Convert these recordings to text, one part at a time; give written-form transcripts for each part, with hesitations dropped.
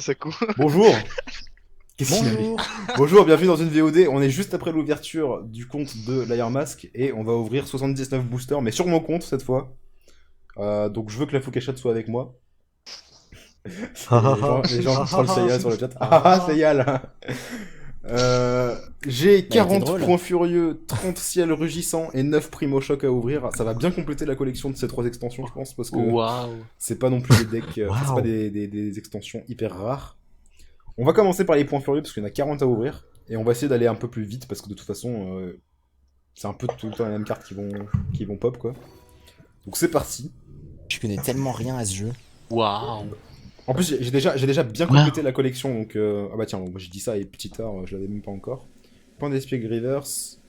Ça court. Bonjour. Qu'est-ce qu'il a mis Bonjour. Bonjour, bienvenue dans une VOD. On est juste après l'ouverture du compte de l'Iron Mask et on va ouvrir 79 boosters, mais sur mon compte cette fois. Donc je veux que la Foucachat soit avec moi. Les gens trollent Seiya sur le chat. Seiya là. J'ai 40 drôle. points furieux, 30 ciels rugissants et 9 primo choc à ouvrir. Ça va bien compléter la collection de ces 3 extensions, je pense, parce que Waouh. c'est pas non plus des decks, c'est pas des extensions hyper rares. On va commencer par les points furieux parce qu'il y en a 40 à ouvrir. Et on va essayer d'aller un peu plus vite parce que de toute façon, c'est un peu tout le temps les mêmes cartes qui vont pop quoi. Donc c'est parti. Je connais tellement rien à ce jeu. Waouh. En plus, j'ai déjà bien complété la collection donc. Ah bah tiens, bon, moi j'ai dit ça et petit tard, je l'avais même pas encore. Point d'espiègle reverse.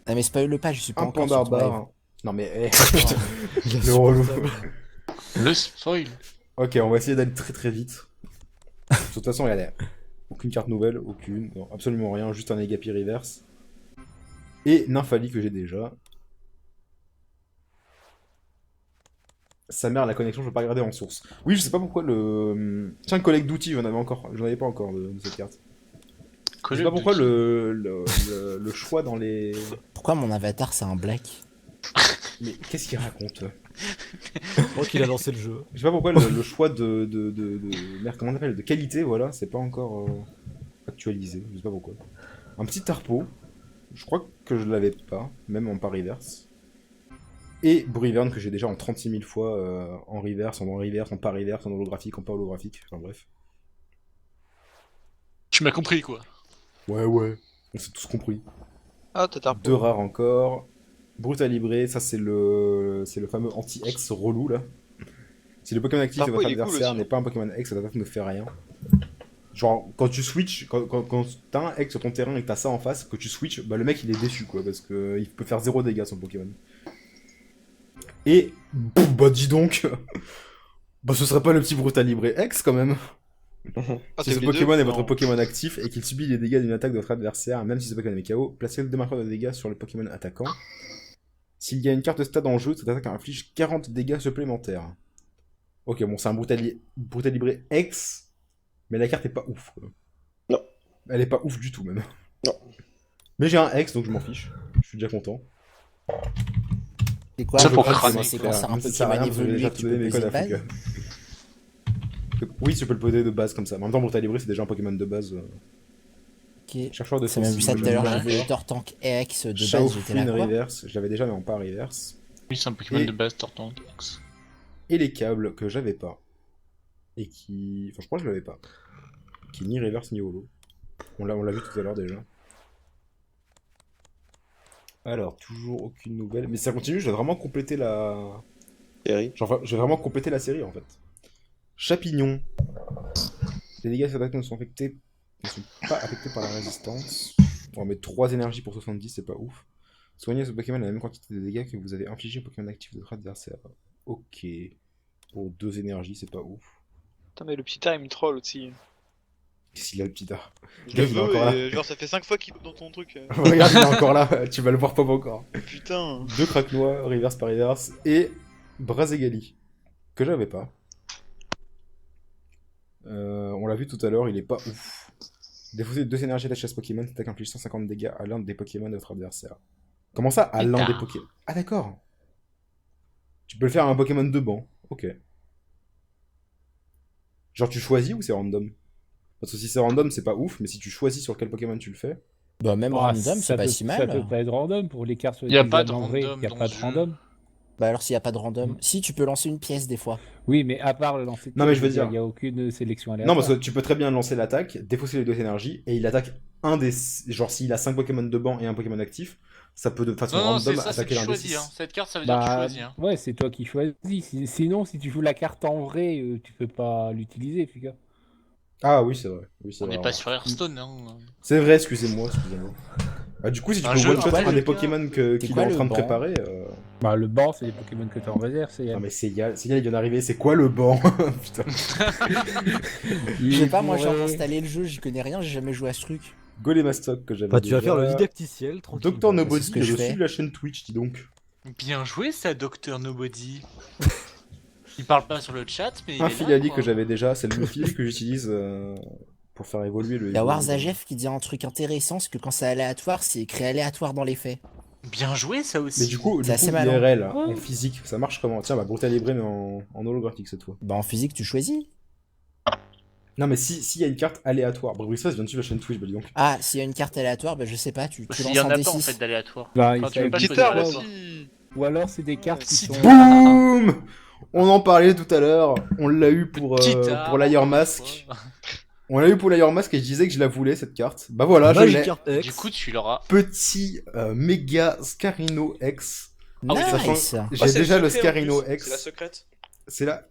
Ah mais spoil pas, je suis pas Un encore point sur ton live. barbare. Non mais. Putain, le relou. Le spoil. Ok, on va essayer d'aller très très vite. De toute façon, regardez. Aucune carte nouvelle, aucune. Non, absolument rien, juste un Agapi reverse. Et Nymphali que j'ai déjà. Sa mère, la connexion, je peux pas regarder en source. Oui, je sais pas pourquoi le. Tiens, collecte d'outils, j'en avais pas encore de cette carte. Je sais pas pourquoi le choix dans les. Pourquoi mon avatar c'est un black? Mais qu'est-ce qu'il raconte? Je crois qu'il a lancé le jeu. Je sais pas pourquoi le choix merde, comment on appelle? De qualité, voilà, c'est pas encore actualisé. Je sais pas pourquoi. Un petit tarpo. Je crois que je l'avais pas, même en pas reverse. Et Brivern que j'ai déjà en 36 000 fois en reverse, en pas reverse, en holographique, en pas holographique. Enfin bref. Tu m'as compris quoi. Ouais. On s'est tous compris. Ah, t'as Deux rares encore. Brutal Libré, ça c'est le fameux anti-X relou là. Si le Pokémon actif de Tarpo, votre il est cool adversaire aussi. n'est pas un Pokémon X, cette attaque ne fait rien. Genre, quand tu switches, quand t'as un X sur ton terrain et que t'as ça en face, que tu switches, bah le mec il est déçu quoi, parce que il peut faire 0 dégâts son Pokémon. Et, bah dis donc, bah ce serait pas le petit Brutal Libré X quand même. Si ce Pokémon est votre Pokémon actif et qu'il subit les dégâts d'une attaque de votre adversaire, même si ce Pokémon est KO, placez le démarqueur de dégâts sur le Pokémon attaquant. S'il y a une carte stade en jeu, cette attaque inflige 40 dégâts supplémentaires. Ok, bon, c'est un Brutal Libré X, mais la carte est pas ouf. Quoi. Non. Elle est pas ouf du tout, même. Non. Mais j'ai un X, donc je m'en fiche. Je suis déjà content. C'est quoi? Ça je pour crois que crâner, c'est quand c'est un Même si ça sert à Pokémon rien, j'ai évolué déjà que tu donné peux mes poser codes de à base. Fuka. Oui, tu peux le poser de base comme ça. Mais en même temps, Brutal Libré, c'est déjà un Pokémon de base. Ok. Chercheur de C'est même vu ça tout à l'heure, sensible. j'ai vu Tortank EX de base, Shao j'étais là Fun quoi. Reverse, je l'avais déjà mais en pas reverse. Oui, c'est un Pokémon Et- de base, Tortank. Et les câbles que j'avais pas. Et qui. Enfin, je crois que je l'avais pas. Qui est ni reverse ni holo. On l'a vu tout à l'heure déjà. Alors, toujours aucune nouvelle. Mais ça continue, je vais vraiment compléter la. Terry. Genre, je vais vraiment compléter la série en fait. Chapignon. Les dégâts de cette attaque ne sont pas affectés par la résistance. On va mettre 3 énergies pour 70, c'est pas ouf. Soignez ce Pokémon à la même quantité de dégâts que vous avez infligé au Pokémon actif de votre adversaire. Ok. Pour 2 énergies, c'est pas ouf. Putain, mais le petit art il me troll aussi. Qu'est-ce qu'il a le petit tard? Je le Il est encore veux là. et genre ça fait 5 fois qu'il est dans ton truc. Regarde, il est encore là, tu vas le voir pas encore. Putain. 2 Kraknois, reverse par reverse, et Brazegali, que j'avais pas. On l'a vu tout à l'heure, il est pas ouf. Défausser 2 énergies à chasse Pokémon, cette attaque inflige 150 dégâts à l'un des Pokémon de votre adversaire. Comment ça, à l'un des Pokémon? Ah d'accord. Tu peux le faire à un Pokémon de banc, ok. Genre tu choisis ou c'est random? Parce que si c'est random, c'est pas ouf, mais si tu choisis sur quel Pokémon tu le fais... Bah même Ah, random, c'est pas peut- si Ça mal. peut pas être random pour les cartes. Y a pas de en vrai, random y a dans pas ce de jeu. random. Bah alors s'il y a pas de random, si tu peux lancer une pièce des fois. Oui, mais à part le lancer de Non, mais je veux pièces, dire- il y a aucune sélection Non, aléatoire. parce que tu peux très bien lancer l'attaque, défausser les 2 énergies, et il attaque un des... Genre s'il a 5 Pokémon de banc et un Pokémon actif, ça peut de façon Non, c'est random ça, c'est attaquer tu l'un des choisis. 6. Hein. Cette carte, ça veut dire que tu Bah, choisis. Hein. ouais, c'est toi qui choisis. Sinon, si tu joues la carte en vrai, tu peux pas l'utiliser, les gars. Ah oui, c'est vrai. Oui, c'est On vrai. n'est pas sur Hearthstone. Hein. C'est vrai, excusez-moi. Bah, du coup, si tu Un peux jeu, one-shot quoi, un le des gars Pokémon qu'il est quoi, en le train de banc préparer... Bah, le banc, c'est les Pokémon que t'as en réserve, c'est Non mais Seiya, il vient d'arriver, c'est quoi le banc? Putain. Je sais pas, moi j'ai installé le jeu, j'y connais rien, j'ai jamais joué à ce truc. Golémastock que j'avais Bah, tu vas déjà. faire le didacticiel, tranquille. Docteur c'est Nobody, ce que je je suis fais. la chaîne Twitch, dis donc. Bien joué, ça, Docteur Nobody. Il parle pas sur le chat, mais. Un il est fil là, à lit quoi. que j'avais déjà, c'est le fil que j'utilise pour faire évoluer le. Il y a Warzagef qui dit un truc intéressant, c'est que quand c'est aléatoire, c'est écrit aléatoire dans les faits. Bien joué, ça aussi. Mais du coup, C'est assez malin. IRL, en physique, ça marche comment? Tiens, bah Brutal Libré, mais en holographique cette fois. Bah en physique, tu choisis. Non, mais s'il y a une carte aléatoire. Brice vient de suivre la chaîne Twitch, bah dis donc. Ah, s'il y a une carte aléatoire, bah je sais pas, tu S'il lances y en un a pas en D6. fait d'aléatoire. Bah, Enfin, il tu veux pas fait- choisir Guitare aléatoire. aussi. Ou alors c'est des cartes qui Si sont. Boum! On en parlait tout à l'heure. On l'a eu pour l'Ayer Mask. On l'a eu pour l'Ayer Mask et je disais que je la voulais cette carte. Bah voilà, je Magic l'ai. Card X. Du coup, tu l'auras. Petit méga Scarino X. Ah oui, Nice. J'ai c'est déjà le secret, en Scarino plus. C'est la X. secrète. C'est la.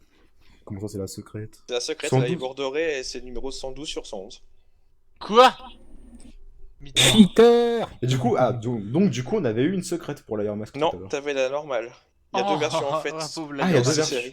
Comment ça, c'est la secrète? C'est la secrète, 112. la Ivor doré, et c'est le numéro 112 sur 111. Quoi? Cheater. Et du coup, donc du coup, on avait eu une secrète pour l'Ayer Mask. Non, tout à l'heure. t'avais la normale. Il y a deux versions en fait. Ah, il y a deux c'est versions. série.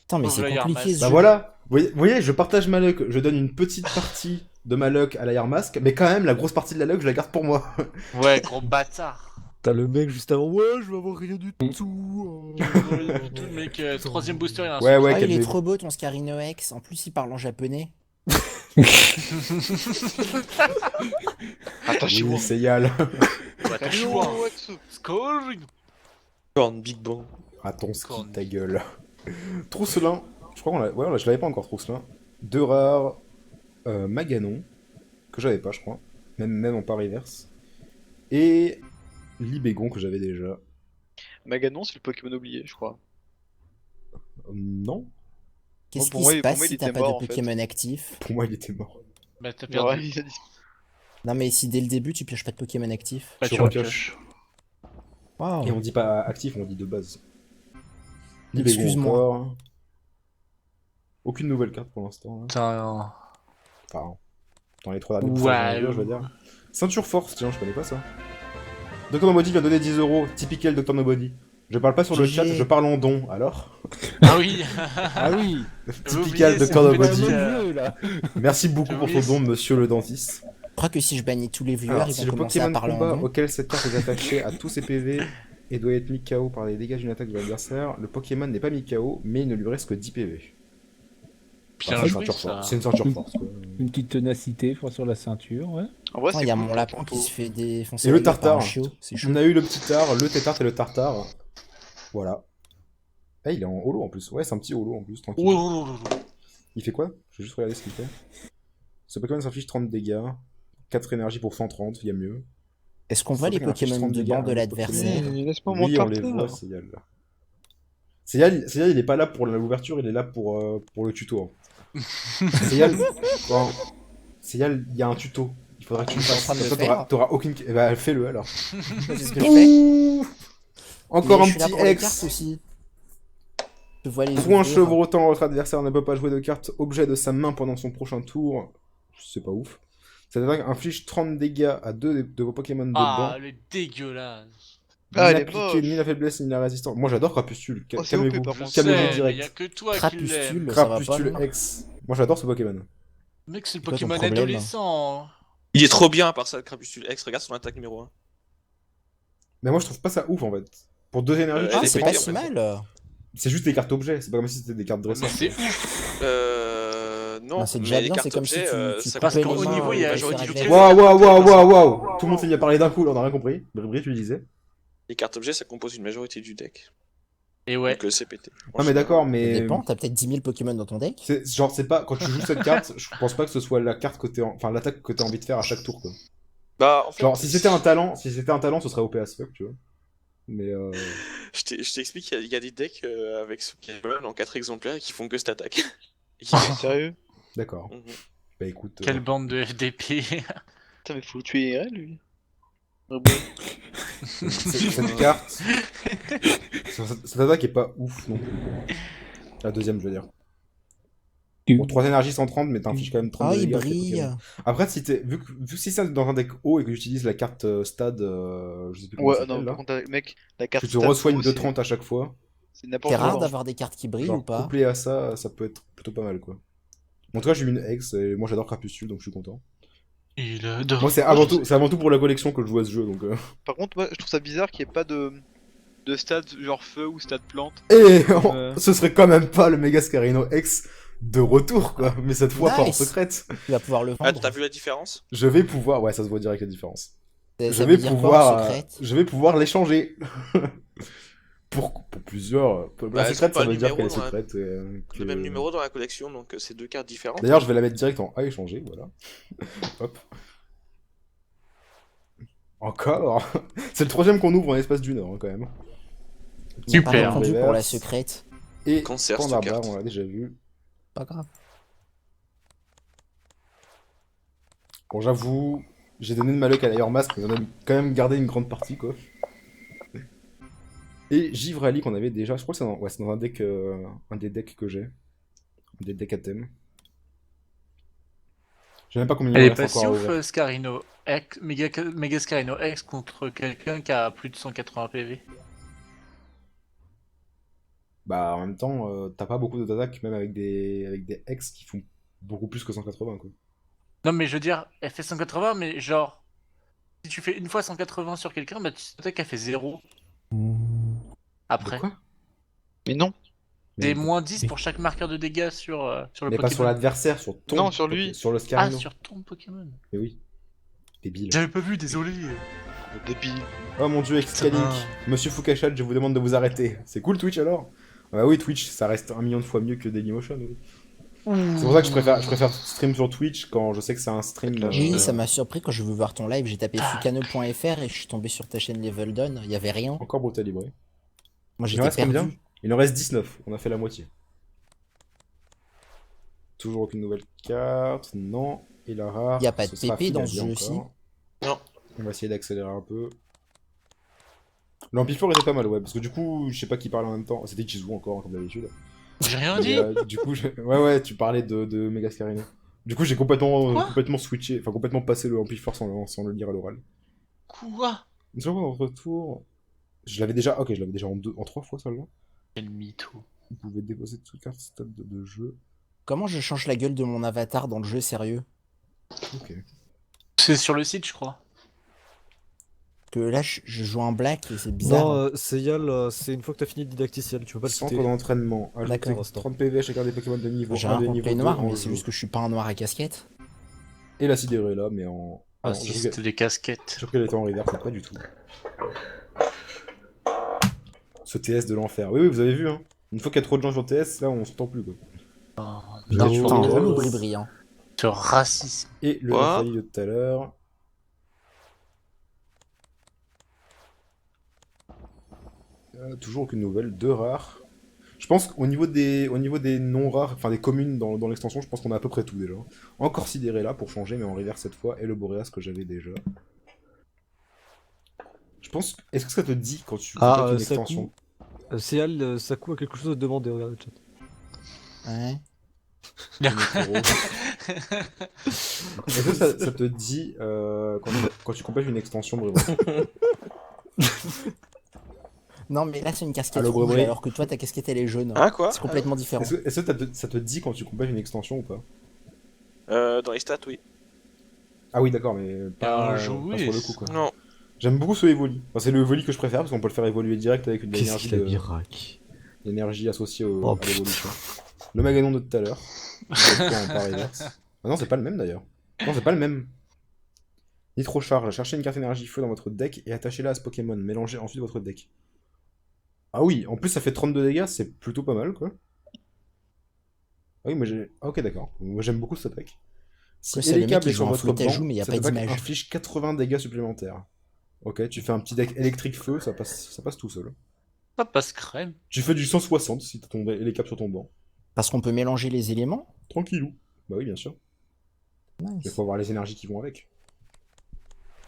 Putain, mais Pauvre c'est Layer compliqué Mask. ce Bah jeu. voilà, vous voyez, je partage ma luck, je donne une petite partie de ma luck à l'Ayer Mask, mais quand même, la grosse partie de la luck, je la garde pour moi. Ouais, gros bâtard. T'as le mec juste avant, ouais, je vais avoir rien du tout. Le mec, troisième booster, il a un Ouais, ouais, Ah, il est calmez-vous. trop beau ton Scarino X. En plus, il parle en japonais. Attachez-vous. Oui, c'est Yal. Attends, Scoring. Corn Big Bang. Attends, ski, Corne. ta gueule. Trousselin, je crois qu'on l'a... Ouais, je l'avais pas encore, Trousselin. Deux rares, Maganon, que j'avais pas, je crois. Même en pas reverse. Et Libégon, que j'avais déjà. Maganon, c'est le Pokémon oublié, je crois. Non, Qu'est-ce pour qui moi, se pour passe moi, il si était t'as pas mort, de en fait. Pokémon actif? pour moi, il était mort. Bah, t'as Ouais, perdu. il a dit. Non, mais si dès le début tu pioches pas de Pokémon actif. Bah, Je tu repioche. repioches. Waouh. Et on dit pas actif, on dit de base. Libégon Excuse-moi. encore. Aucune nouvelle carte pour l'instant. Hein. Putain. Enfin, dans les trois derniers Ouais. passages, je veux dire. Ceinture Force, tiens, je connais pas ça. Dr Nobody vient donner 10 €, typical Dr Nobody. Je parle pas sur le GG. chat, je parle en don, alors. Ah oui. Ah oui. Typical oublié, Dr c'est Nobody. oublié. Jeu, là. Merci beaucoup J'ai pour oublié ton don, monsieur le dentiste. Je crois que si je bannis tous les viewers, Alors, ils si vont le commencer à Pokémon parler combat en nom. auquel cette carte est attachée à tous ses PV et doit être mis KO par les dégâts d'une attaque de l'adversaire, le Pokémon n'est pas mis KO, mais il ne lui reste que 10 PV. Bien Enfin, joué, ceinture ça. force. C'est une ceinture force, quoi. Une petite ténacité, je crois, sur la ceinture, ouais. En vrai, Attends, c'est il y a cool, mon pour lapin ton qui pot. se fait défoncer Et le la gueule par un tartare. chiot. C'est chaud. On a eu le petit tard, le tétard et le tartare. Voilà. Eh, il est en holo en plus. Ouais, c'est un petit holo en plus, tranquille. Oh, oh, oh, oh. Il fait quoi? Je vais juste regarder ce qu'il fait. Ce Pokémon s'affiche 30 dégâts. 4 énergies pour 130, il y a mieux. Est-ce qu'on voit les Faudrait un Pokémon 30 de dégâts, banc de un l'adversaire? Pokémon. Laisse-moi mon Oui, on les tartare. voit, c'est Yal. C'est Yal, il est pas là pour l'ouverture, il est là pour le tuto. C'est Yal, bon, c'est Yal, il y a un tuto. Il faudra que tu le Je suis en fasses. train de Comme le ça, faire. t'auras aucune. Eh bah, fais-le alors. C'est ce que je fais. Encore Mais un je suis là petit pour les cartes ex. aussi. Je vois les Point ouvrir. chevrotant, votre adversaire ne peut pas jouer de carte objet de sa main pendant son prochain tour. C'est pas ouf. Cette attaque inflige 30 dégâts à 2 de vos Pokémon de Ah, banc. le dégueulasse. Ah, elle est N'appliquez moche. ni la faiblesse ni la résistance. Moi j'adore Crapustule. Oh, c'est OP, Calmez-vous. par Je contre. sais, Calmez-vous mais direct. y a que toi qui Crapustule, l'aime. ça va pas. Crapustule non X. Moi j'adore ce Pokémon. Mec, c'est le C'est quoi ton Pokémon problème adolescent. Il est trop bien à part ça, le Crapustule X. Regarde son attaque numéro 1. Mais moi je trouve pas ça ouf en fait. Pour 2 énergies, Elle Ah, est c'est pétée, pas en si fait. mal. c'est juste des cartes objets. C'est pas comme si c'était des cartes Mais dresseurs. c'est ouf. Non, Non, c'est déjà mais les bien, c'est cartes comme si objets, tu ça Parce coupais qu'au les mains niveau, il y a au genre laser du adverse. Waouh. Tout le monde s'est mis à parler d'un coup, là, on a rien compris. Bri, tu le disais. Les cartes objets, ça compose une majorité du deck. Et ouais. Donc c'est pété. Ah mais d'accord, Ça mais dépend, t'as peut-être 10 000 Pokémon dans ton deck. c'est pas quand tu joues cette carte, je pense pas que ce soit la carte que enfin l'attaque que t'as envie de faire à chaque tour quoi. Bah, en fait, Genre si c'était un talent, ce serait OP as fuck, tu vois. Mais je t'explique, il y a des decks avec ce Pokémon en 4 exemplaires qui font que cette attaque. Sérieux? d'accord. Mhm. Bah écoute, Quelle bande de FDP. Putain, mais faut tuer IRL, lui. cette carte, cette attaque est pas ouf non plus. La deuxième, je veux dire. Bon, 3 énergies 130, mais t'infliges quand même 30 Ah, il dégâts. avec tes brille. Pokémon. Après, vu que si c'est dans un deck haut et que j'utilise la carte stade, je sais plus comment ça Ouais, non, s'appelle, par là, contre, mec, la carte tu te stat resoignes pro, de c'est- 30 à chaque fois. C'est n'importe C'est rare quoi. d'avoir des cartes qui brillent Genre, ou pas? couplé à ça, ça peut être plutôt pas mal, quoi. En tout cas, j'ai eu une ex, et moi j'adore Crapustule, donc je suis content. Il adore. Moi, c'est avant tout pour la collection que je joue à ce jeu, donc... Par contre, moi, je trouve ça bizarre qu'il n'y ait pas de de stats genre feu ou stats plante. Et Ouais. ce serait quand même pas le Megascarino X de retour, quoi. Mais cette fois, pas en Nice. secrète. Tu vas pouvoir le Ah, vendre. t'as vu la différence? Je vais pouvoir... Ouais, ça se voit direct la différence. Ça Je veut vais dire quoi, pouvoir... en secrète je vais pouvoir l'échanger. pour plusieurs... La Bah, elles secrète, sont ça pas veut dire numéro qu'elle est dans la- secrète. Le même numéro dans la collection, donc c'est deux cartes différentes. D'ailleurs, je vais la mettre direct en A échanger, voilà. Hop. Encore. C'est le troisième qu'on ouvre en l'espace d'une heure, hein, quand même. On a pas Super. répondu pour la Reverse. secrète. Et Cancer, cette Pandabar, carte. on l'a déjà vu. Pas grave. Bon, j'avoue, j'ai donné de ma luck à l'ailleurs masque, mais on a quand même gardé une grande partie, quoi. Et Givrali qu'on avait déjà, je crois que c'est dans, un deck, un des decks que j'ai. Un des decks à thème. Je sais même pas combien il Elle me est reste pas si encore à ouf, ouvrir. Scarino X, Mega Scarino X contre quelqu'un qui a plus de 180 PV. Bah, en même temps, t'as pas beaucoup d'attaques, même avec des X qui font beaucoup plus que 180, quoi. Non, mais je veux dire, elle fait 180, mais genre, si tu fais une fois 180 sur quelqu'un, bah tu sais qu'elle fait 0 après. De quoi? Mais non. C'est Mais- moins 10 pour chaque marqueur de dégâts sur le Mais pas sur Pokémon. l'adversaire, sur ton... Non, sur lui. Sur le Ah, Scarino. sur ton Pokémon. Mais oui. Débile. J'avais pas vu, désolé. Débile. Oh mon dieu, Excalink. va. Monsieur Fukachat, je vous demande de vous arrêter. C'est cool Twitch alors? Bah oui, Twitch, ça reste 1 million de fois mieux que Dailymotion. Oui. C'est pour ça que je préfère stream sur Twitch quand je sais que c'est un stream. Oui, ça m'a surpris quand je veux voir ton live. J'ai tapé fukano.fr et je suis tombé sur ta chaîne Level Down. Il y avait rien. Encore Brutal Libre. Moi Il en j'étais reste combien? perdu. Il en reste 19, on a fait la moitié. Toujours aucune nouvelle carte, non. Et la rare. Il y a pas de ce sera PP dans ce Philadelphia jeu encore. aussi. Non. On va essayer d'accélérer un peu. L'Ampiflore était pas mal, ouais, parce que du coup, je sais pas qui parlait en même temps. C'était Chizu encore, comme d'habitude. J'ai rien Et, dit. du coup, ouais, tu parlais de Megascarino. Du coup, j'ai complètement, Quoi complètement switché, enfin complètement passé le Ampiflore sans le dire à l'oral. Quoi? Une seconde en retour. Je l'avais déjà, ok, je l'avais déjà en 3 fois seulement. Quel mytho. Vous pouvez déposer toute carte stade de jeu. Comment je change la gueule de mon avatar dans le jeu, sérieux? Ok. C'est sur le site, je crois. Que là, je joue en black et c'est bizarre. Non, Seyal, c'est une fois que t'as fini le didacticiel, tu peux pas le Centre quitter. d'entraînement. Ajoutez D'accord. 30 PV à chacun des Pokémon de niveau J'ai 1 un des contre niveaux les 2 noirs, en mais c'est jeu. juste que je suis pas un noir à casquette. Et la Sidérella, mais en... Ah, non, si, j'ai cru c'était des casquettes. qu'elle était en reverse, mais pas du tout. Ce TS de l'enfer. Oui, vous avez vu, hein. Une fois qu'il y a trop de gens sur TS, là, on s'entend plus, quoi. Non, je putain, vois. relou, brillant. Ce racisme. Et le Quoi Nefali de tout à l'heure. Toujours aucune nouvelle, 2 rares. Je pense qu'au niveau des non rares, enfin des communes dans l'extension, je pense qu'on a à peu près tout déjà. Encore Sidérella pour changer, mais en reverse cette fois, et le Boreas que j'avais déjà. Je pense. Est-ce que ça te dit quand tu Ah, complètes une Saku. extension? Seyal, Saku a quelque chose à te demander, regarde le chat. Ouais. Est-ce que ça te dit quand tu complètes une extension, Brévo? Non, mais là, c'est une casquette Allô, rouge, Brébré. alors que toi, ta casquette, elle est jaune. Hein, quoi? C'est complètement différent. Est-ce que ça te dit quand tu complètes une extension ou pas? Dans les stats, oui. Ah oui, d'accord, mais pas, Bien joué. pas sur le coup, quoi. Non. J'aime beaucoup ce Evoli. Enfin, c'est le Evoli que je préfère parce qu'on peut le faire évoluer direct avec une Qu'est-ce énergie, qu'il a mis, Rack? l'énergie associée Oh, à l'évolution. Le Maganon de tout à l'heure. En par reverse. Ah non, c'est pas le même d'ailleurs. Non, c'est pas le même. Nitro-charge. Cherchez une carte énergie feu dans votre deck et attachez-la à ce Pokémon. Mélangez ensuite votre deck. Ah oui, en plus ça fait 32 dégâts, c'est plutôt pas mal quoi. Ah oui, moi j'ai. Ah, ok, d'accord. Moi j'aime beaucoup cette attaque. Si Quoi, c'est le mec Elécable qui est sur joue en votre flûte à banc, joue, mais y a cette pas attaque d'image. inflige 80 dégâts supplémentaires. Ok, tu fais un petit deck électrique feu, ça passe tout seul. Ça passe crème. Tu fais du 160 si t'as ton Elécable sur ton banc. Parce qu'on peut mélanger les éléments. Tranquillou. Bah oui, bien sûr. Il Nice. faut avoir les énergies qui vont avec.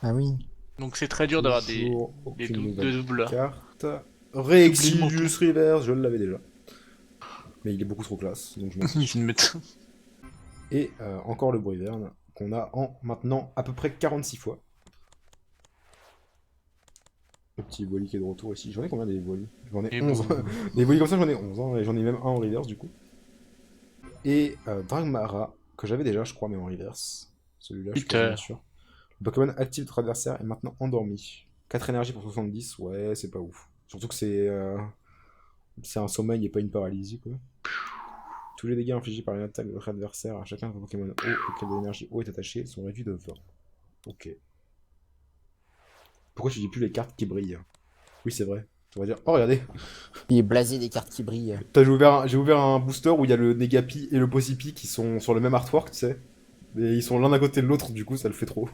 Ah oui. Donc c'est très dur d'avoir des Toujours aucune nouvelle doubles. carte. Reexilius Reverse, je l'avais déjà. Mais il est beaucoup trop classe, donc je m'en fiche. Ils mettent- Et encore le Briverne, qu'on a en maintenant à peu près 46 fois. Le petit Evoli qui est de retour ici. J'en ai combien des Evoli? J'en ai Et 11. bon. Des Evoli comme ça, j'en ai 11. Hein, et j'en ai même un en reverse du coup. Et Dragmara, que j'avais déjà, je crois, mais en reverse. Celui-là, je suis Putain. pas bien sûr. Le Pokémon actif de votre adversaire est maintenant endormi. 4 énergies pour 70, ouais, c'est pas ouf. Surtout que c'est un sommeil et pas une paralysie, quoi. Tous les dégâts infligés par une attaque de votre adversaire à chacun de vos Pokémon eau auquel de l'énergie eau est attachée sont réduits de 20. Ok. Pourquoi je dis plus les cartes qui brillent? Oui, c'est vrai. On va dire, oh regardez, Il est blasé des cartes qui brillent. j'ai ouvert un booster où il y a le Negapi et le Possipi qui sont sur le même artwork, tu sais. Et ils sont l'un à côté de l'autre, du coup ça le fait trop.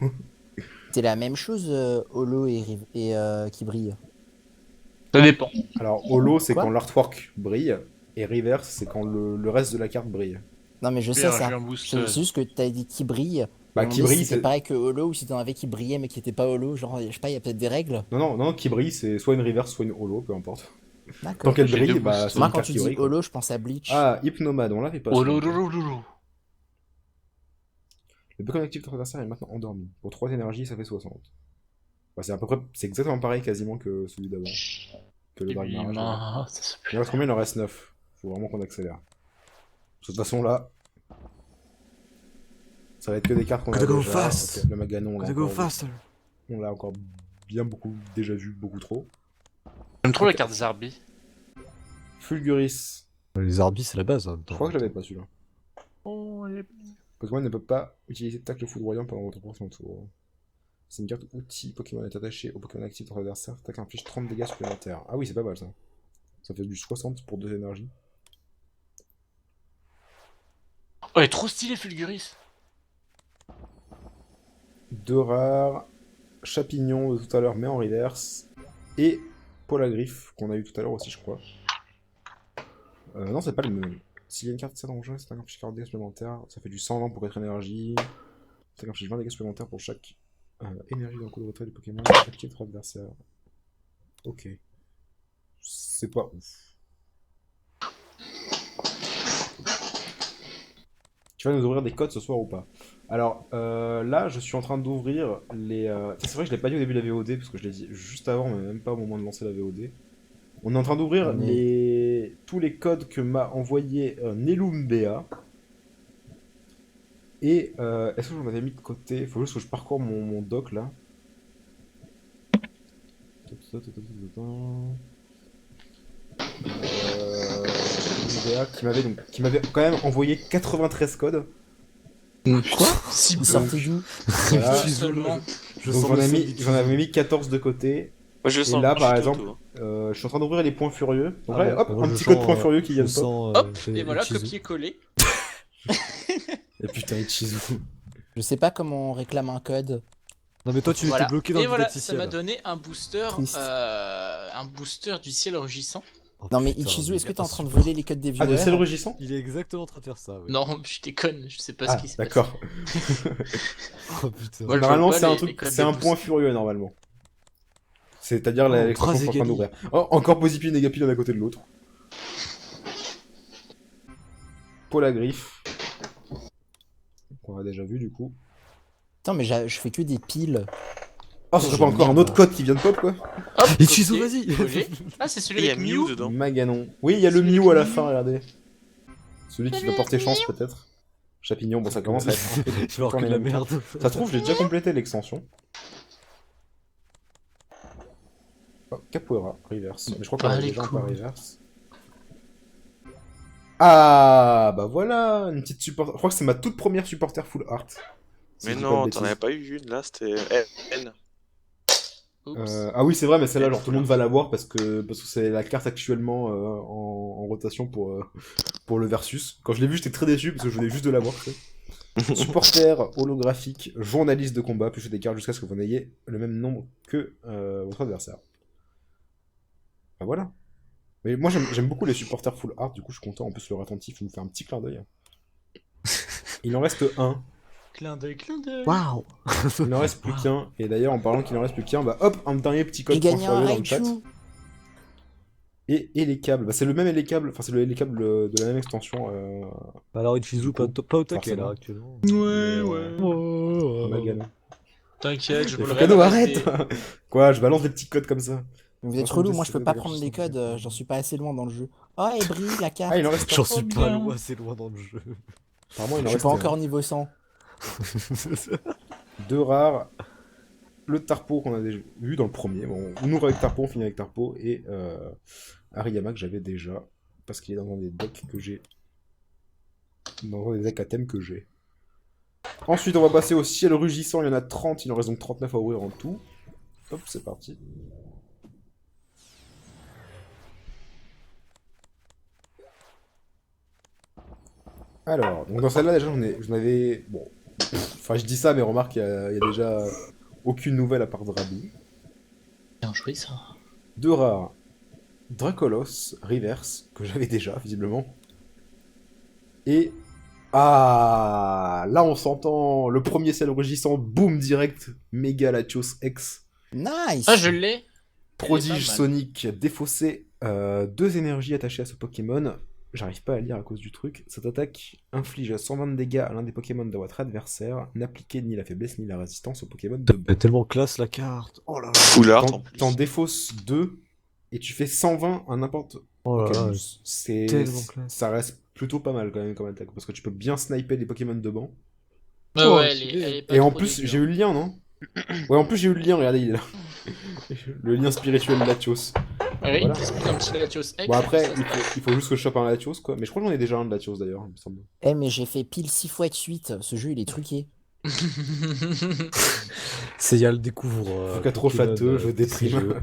C'est la même chose, Holo et qui brille. Ça dépend. Alors, Holo, c'est Quoi quand l'artwork brille, et Reverse, c'est quand le reste de la carte brille. Non, mais je sais J'ai ça. un boost. C'est juste que t'as dit qui brille. Bah, Je me qui demandais brille, si c'était c'est. pareil que Holo ou si t'en avais qui brillait mais qui était pas Holo. Genre, je sais pas, il y a peut-être des règles. Non, qui brille, c'est soit une Reverse, soit une Holo, peu importe. Tant D'accord. qu'elle J'ai brille, deux bah, boosts. c'est Moi, une quand carte tu qui dis brille, quoi. Holo, je pense à Bleach. Ah, Hypnomade, on l'avait pas. Oh celui-là. lolo. Le Pokémon actif de ton adversaire est maintenant endormi. Pour 3 énergies, ça fait 60. Bah, c'est à peu près. C'est exactement pareil quasiment que celui d'avant. Que le Dragmarage. Mince. Il en reste combien? Il en reste 9. Faut vraiment qu'on accélère. De toute façon, là. Ça va être que des cartes qu'on a Gotta go déjà. fast. Ok, le Maganon, Gotta go faster. on l'a encore bien beaucoup déjà vu, beaucoup trop. J'aime trop la carte Zarbi. Fulguris. Les Arbis, c'est la base. Hein, Je crois que je l'avais pas celui-là. Oh, elle est- Pokémon ne peut pas utiliser tacle foudroyant pendant votre prochain tour. C'est une carte outil. Pokémon est attaché au Pokémon actif de votre adversaire. Tacle inflige 30 dégâts supplémentaires. Ah oui, c'est pas mal ça. Ça fait du 60 pour 2 énergies. Oh, elle est trop stylée, Fulguris. 2 rares. Chapignon de tout à l'heure, mais en reverse. Et Polagriffe, qu'on a eu tout à l'heure aussi, je crois. Non, c'est pas le même. S'il y a une carte 7 en jeu, c'est un inflige 40 dégâts supplémentaires. Ça fait du 120 pour 4 énergies. Ça inflige 20 dégâts supplémentaires pour chaque énergie d'un coup de retrait du Pokémon actif de votre adversaire. Ok. C'est pas ouf. Tu vas nous ouvrir des codes ce soir ou pas? Alors là, je suis en train d'ouvrir les. C'est vrai que je l'ai pas dit au début de la VOD parce que je l'ai dit juste avant, mais même pas au moment de lancer la VOD. On est en train d'ouvrir tous les codes que m'a envoyé Nelumbea. Et est-ce que j'en avais mis de côté? Faut juste que je parcours mon doc là. Nelumbea qui m'avait quand même envoyé 93 codes. Quoi Si Ils peu. sortent d'où Voilà. Seulement. Donc j'en avais mis 14 de côté. Moi je le Et sens. là, je par suis exemple, tout, hein. je suis en train d'ouvrir les points furieux. Donc Ah là, bon, hop, moi, un je petit sens, code point furieux qui vient de je pop. sens, Hop, chez et voilà, Ichizu. copier-coller. Et putain, Ichizu. Je sais pas comment on réclame un code. Non mais toi tu Voilà. étais bloqué dans Et le voilà, ça didacticiel. m'a donné un booster, Triste. du ciel rugissant. Oh, Non mais putain, Ichizu, est-ce que t'es en il est train de pas voler les codes des Ah, de viewers ciel rugissant? Il est exactement en train de faire ça. Ouais. Non, je déconne, je sais pas Ah, ce qui se passe. d'accord. Oh putain. Voilà. Normalement, je vois c'est pas un les truc, codes c'est des un boosts. point furieux, normalement. C'est-à-dire Oh, l'extension qu'on est en train Brazegali. d'ouvrir. Oh, encore Posipi et Negapi l'un à côté de l'autre. Polagriffe. On a déjà vu, du coup. Attends, mais je fais que des piles. Oh, ce serait pas encore un autre code qui vient de pop, quoi? Hop, Ichizu, copier, vas-y. coller. Ah, c'est celui Il y a avec Mew Mew dedans. Maganon. Oui, il y a le Celui Mew à la avec fin, Mew. regardez. Celui qui va porter chance, peut-être. Chapignon, bon, ça commence à être un peu Je vais avoir que de la merde. Ça se trouve, j'ai déjà complété l'extension. Oh, Capoeira, reverse. Mais je crois qu'on Ah, avait les déjà un couilles. par reverse. Ah, bah voilà, une petite support. Je crois que c'est ma toute première supporter full art. Si Mais je dis pas de non, bêtises. t'en avais pas eu une là, c'était N. Oups. Ah oui, c'est vrai, mais celle-là, genre tout le monde va l'avoir parce que c'est la carte actuellement en rotation pour le versus. Quand je l'ai vu, j'étais très déçu parce que je venais juste de l'avoir. Tu sais. Supporter holographique, journaliste de combat, plus des cartes jusqu'à ce que vous n'ayez le même nombre que votre adversaire. Bah voilà. Mais moi j'aime beaucoup les supporters full art, du coup je suis content. En plus, le attentif nous fait un petit clin d'œil. Il en reste un. Clin d'œil, clin d'œil. Waouh. Il n'en reste plus qu'un. Et d'ailleurs, en parlant qu'il n'en reste plus qu'un, bah hop, un dernier petit code Et point gagner un furieux dans le chat. Raichu. Et les câbles, bah, c'est le même câble, enfin c'est les câbles de la même extension. Alors Ichizu, pas au taquet forcément. là actuellement. Ouais. Maganon. T'inquiète, je Mais volerai Fukano, le arrête reste Quoi, je balance des petits codes comme ça. Vous êtes relou, moi je peux pas prendre les codes, j'en suis pas assez loin dans le jeu. Oh, et brille la carte. Ah, il en reste pas. J'en suis pas bien. loin, assez loin dans le jeu. Apparemment, il en Je suis reste pas encore niveau 100. 2 rares. le Tarpo qu'on a déjà vu dans le premier. Bon, on ouvre avec Tarpo, on finit avec Tarpo. Et Hariyama que j'avais déjà. Parce qu'il est dans un des decks que j'ai. Dans un des decks à thème que j'ai. Ensuite, on va passer au ciel rugissant. Il y en a 30, il en reste donc 39 à ouvrir en tout. Hop, c'est parti. Alors, donc dans celle-là, déjà, j'en avais... Bon, enfin, je dis ça, mais remarque, il y a déjà aucune nouvelle à part Drabi. Bien joué ça. Deux rares. Dracolos, Reverse, que j'avais déjà, visiblement. Et... Ah, là, on s'entend le premier ciel rugissant, boom, direct, Méga Latios X. Nice. Ah, je l'ai. Prodige Elle est pas mal. Sonic défaussé, 2 énergies attachées à ce Pokémon. J'arrive pas à lire à cause du truc. Cette attaque inflige 120 de dégâts à l'un des Pokémon de votre adversaire. N'appliquez ni la faiblesse ni la résistance au Pokémon de Elle est tellement classe la carte. Oh là là. Full art en T'en plus. t'en défausses 2 et tu fais 120 à n'importe. Oh là Ok, là. c'est tellement classe. ça reste plutôt pas mal quand même comme attaque parce que tu peux bien sniper des Pokémon de banc. Ouais, Oh, ouais, stylé. elle est pas Et en trop plus, dégueu. j'ai eu le lien, non? Ouais, en plus j'ai eu le lien, regardez, il est là. Le lien spirituel Latios. Ouais, Voilà. il t'explique un petit Latios X. Bon après, ça, il faut juste que je chope un Latios quoi. Mais je crois que j'en ai déjà un de Latios d'ailleurs, il me semble. Eh, mais j'ai fait pile 6 fois de suite. Ce jeu, il est truqué. C'est il y a le découvre. Faut qu'à trop Pokémon, flatteux, je ces déprime. jeux.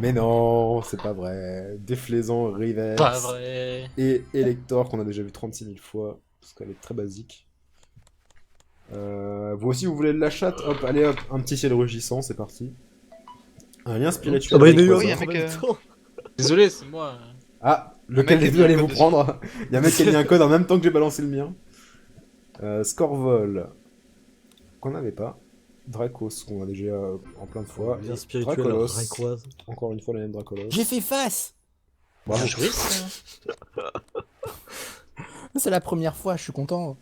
Mais non, c'est pas vrai. Déflaisant, Reverse. Pas vrai. Et Elector qu'on a déjà vu 36 000 fois, parce qu'elle est très basique. Vous aussi, vous voulez de la chatte? Hop, allez hop, un petit ciel rugissant, c'est parti. Un lien spirituel. Ah bah il y en a eu avec un Oui, Quasar. un mec, en même temps. Désolé, c'est moi. Ah, lequel mec des a deux mis un allez-vous code prendre? Il y a un mec qui a mis un code en même temps que j'ai balancé le mien. Scorvol, qu'on n'avait pas. Dracos, qu'on a déjà en plein de fois. Bien Et spirituel, Dracolos, Rayquaza. encore une fois la même Dracolos. J'ai fait face. Bravo. Bien joué, ça. C'est la première fois, je suis content.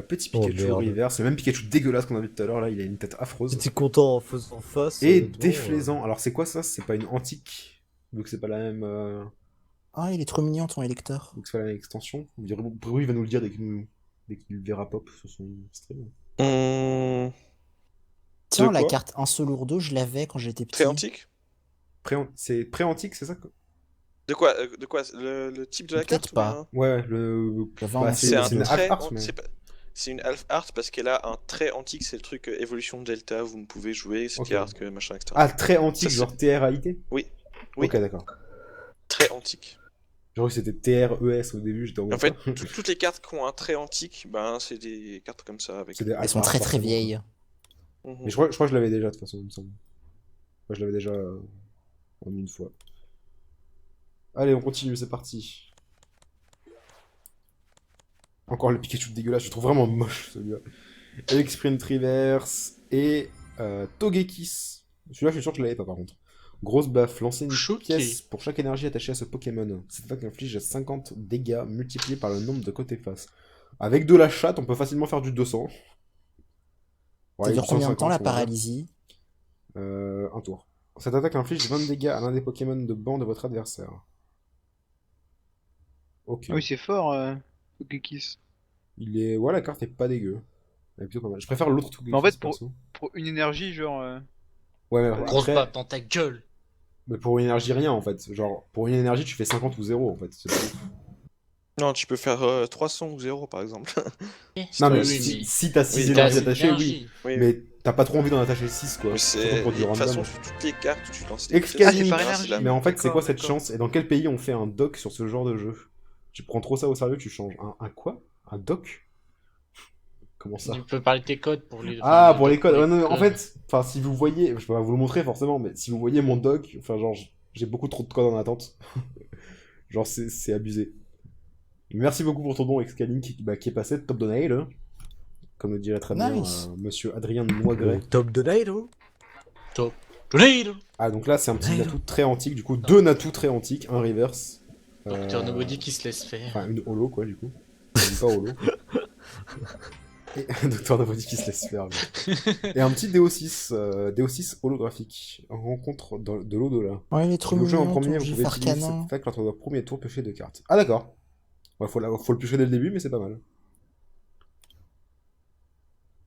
Petit Oh, Pikachu merde. reverse, le même Pikachu dégueulasse qu'on a vu tout à l'heure, là il a une tête affreuse. J'étais content en faisant face. Et honnêtement, déflaisant, alors c'est quoi ça? C'est pas une antique, vu que c'est pas la même, Ah, il est trop mignon ton électeur. vu que c'est pas la même extension. Bruit va nous le dire dès qu'il verra pop sur son stream. Tiens, De la quoi carte un seul lourdeau, je l'avais quand j'étais petit. Très antique? C'est pré-antique, c'est ça? De quoi? Le type de la Peut-être carte? pas. Ouais, le... J'avais bah, un C'est un c'est une trait. half art, mais... C'est une half art parce qu'elle a un trait antique, c'est le truc évolution delta, vous ne pouvez jouer, c'est Ok. qui art que machin, etc. Ah, très antique, Ça, genre TRAIT? Oui. Oui. Ok, d'accord. Très antique. Genre que c'était TRES au début, j'étais en En mode fait, ça. toutes les cartes qui ont un trait antique, ben c'est des cartes comme ça avec. C'est des Elles half sont art, très très forcément. vieilles. Mhm. Mais je crois que je l'avais déjà, de toute façon, il me semble. Moi, je l'avais déjà en une fois. Allez, on continue, c'est parti. Encore le Pikachu dégueulasse, je le trouve vraiment moche celui-là. Sprint Reverse et Togekiss. Celui-là, je suis sûr que je l'avais pas par contre. Grosse baffe, lancer une Choqué. pièce pour chaque énergie attachée à ce Pokémon. Cette attaque inflige 50 dégâts multipliés par le nombre de côtés face. Avec de la chatte, on peut facilement faire du 200. Ça Ouais, dure du combien de temps 150, la on va dire. paralysie? Un tour. Cette attaque inflige 20 dégâts à l'un des Pokémon de banc de votre adversaire. Ok. Ah oui, c'est fort, Togekiss. Il est... Ouais, la carte est pas dégueu. Elle est plutôt pas mal. Je préfère l'autre Togekiss, Mais en fait, perso. Pour une énergie, genre. Ouais, mais Grosse après... patte dans ta gueule. Mais pour une énergie, rien, en fait. Genre, pour une énergie, tu fais 50 ou 0, en fait. C'est pas ouf. Non, tu peux faire 300 ou 0 par exemple. Non, mais Oui, si, mais- si t'as 6 Oui, énergies t'as attachées, oui. énergie. Oui, Mais t'as pas trop envie d'en attacher 6, quoi. mais Surtout c'est. pour De du toute façon, random. sur toutes les cartes où tu lances des Excalibur. pièces, Ah, c'est par c'est énergie. la Mais en fait, c'est quoi D'accord, cette d'accord. chance? Et dans quel pays on fait un doc sur ce genre de jeu? Tu prends trop ça au sérieux, tu changes. Un quoi? Un doc? Comment ça? Tu peux parler de tes codes pour les. Ah, enfin, pour les codes. Ouais, non, en codes. fait, enfin, si vous voyez, je peux pas vous le montrer forcément, mais si vous voyez mon doc, enfin, genre, j'ai beaucoup trop de codes en attente. Genre, c'est abusé. Merci beaucoup pour ton don, Excaling, qui est passé, top donate, hein. Comme le dirait très bien Nice. monsieur Adrien de Noigret. Top de night, oh. Tornado. Ah, donc là, c'est un petit Ouais. Natou très antique, du coup, 2 Natou très antiques, un reverse. Docteur Nobody qui se laisse faire. Enfin, une holo, quoi, du coup. Enfin, pas holo. Et Docteur Nobody qui se laisse faire. Mais... Et un petit DO6, DO6 holographique. En rencontre de l'au-delà. Ouais, il est Si trop vous jouez en mignon premier, ton vous gif pouvez utiliser cette arcanin. attaque lors de votre premier tour, piocher 2 cartes. Ah, d'accord. Ouais, faut le piocher dès le début, mais c'est pas mal.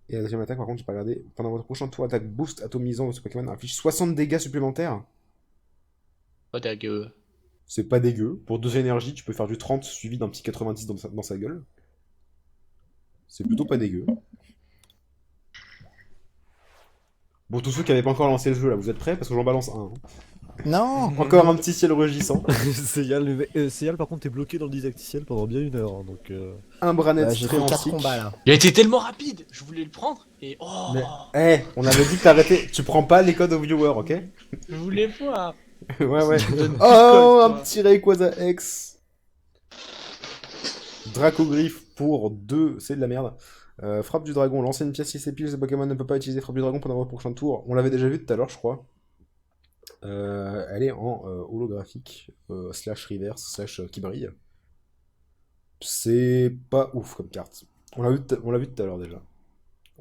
Et la deuxième attaque, par contre, j'ai pas regardé. Pendant votre prochain tour, attaque boost atomisant de ce Pokémon inflige 60 dégâts supplémentaires. Pas dégueu. C'est pas dégueu. Pour 2 énergies, tu peux faire du 30 suivi d'un petit 90 dans sa gueule. C'est plutôt pas dégueu. Bon, tous ceux qui avaient pas encore lancé le jeu, là, vous êtes prêts? Parce que j'en balance un. Hein. Non. Encore un petit ciel rugissant. Seyal, par contre, t'es bloqué dans le didacticiel pendant bien 1 heure. Hein, donc, Un Branette J'ai très fait 4 antique. combats là. Il a été tellement rapide, je voulais le prendre et oh, Mais, on avait dit que t'arrêtais. Tu prends pas les codes aux viewers, ok? je voulais voir. Ouais, ouais. Donne Oh, du un code, petit Rayquaza X. Dracogriffe pour 2, c'est de la merde. Frappe du dragon, lancer une pièce si c'est pile, ce Pokémon ne peut pas utiliser frappe du dragon pendant votre prochain tour. On l'avait déjà vu tout à l'heure, je crois. Elle est en holographique, slash reverse, slash qui brille. C'est pas ouf comme carte. On l'a vu tout à l'heure déjà.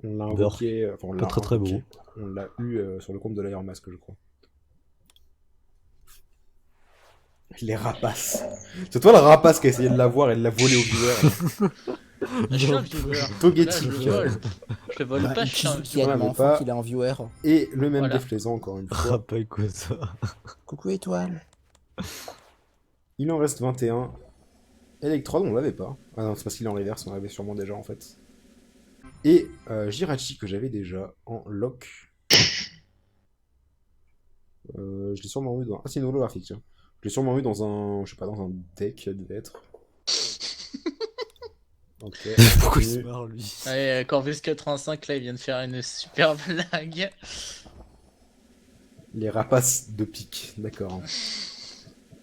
On l'a invoqué, enfin on l'a très, très invoqué. beau. On l'a eu sur le compte de l'Air Mask, je crois. Les rapaces. C'est toi la rapace qui a essayé de l'avoir et de la voler au viewer. Je suis un viewer. Togetic. Là, je le vole. Je le vole pas, je suis un Qui a Ouais, le mais enfant pas- qu'il est en viewer. Et le même Voilà. déflaisant encore une fois. Rappel quoi ça. Coucou étoile. Il en reste 21. Electrode, on l'avait pas. Ah non, c'est parce qu'il est en reverse, on l'avait sûrement déjà en fait. Et Jirachi que j'avais déjà en lock. Je l'ai sûrement eu dans... Ah c'est une holographique, tiens. Je l'ai sûrement eu dans un... Je sais pas, dans un deck, devait être. Ok. Pourquoi il continue. se marre lui? Allez, Corvus 85 là, il vient de faire une super blague. Les rapaces de pique, d'accord.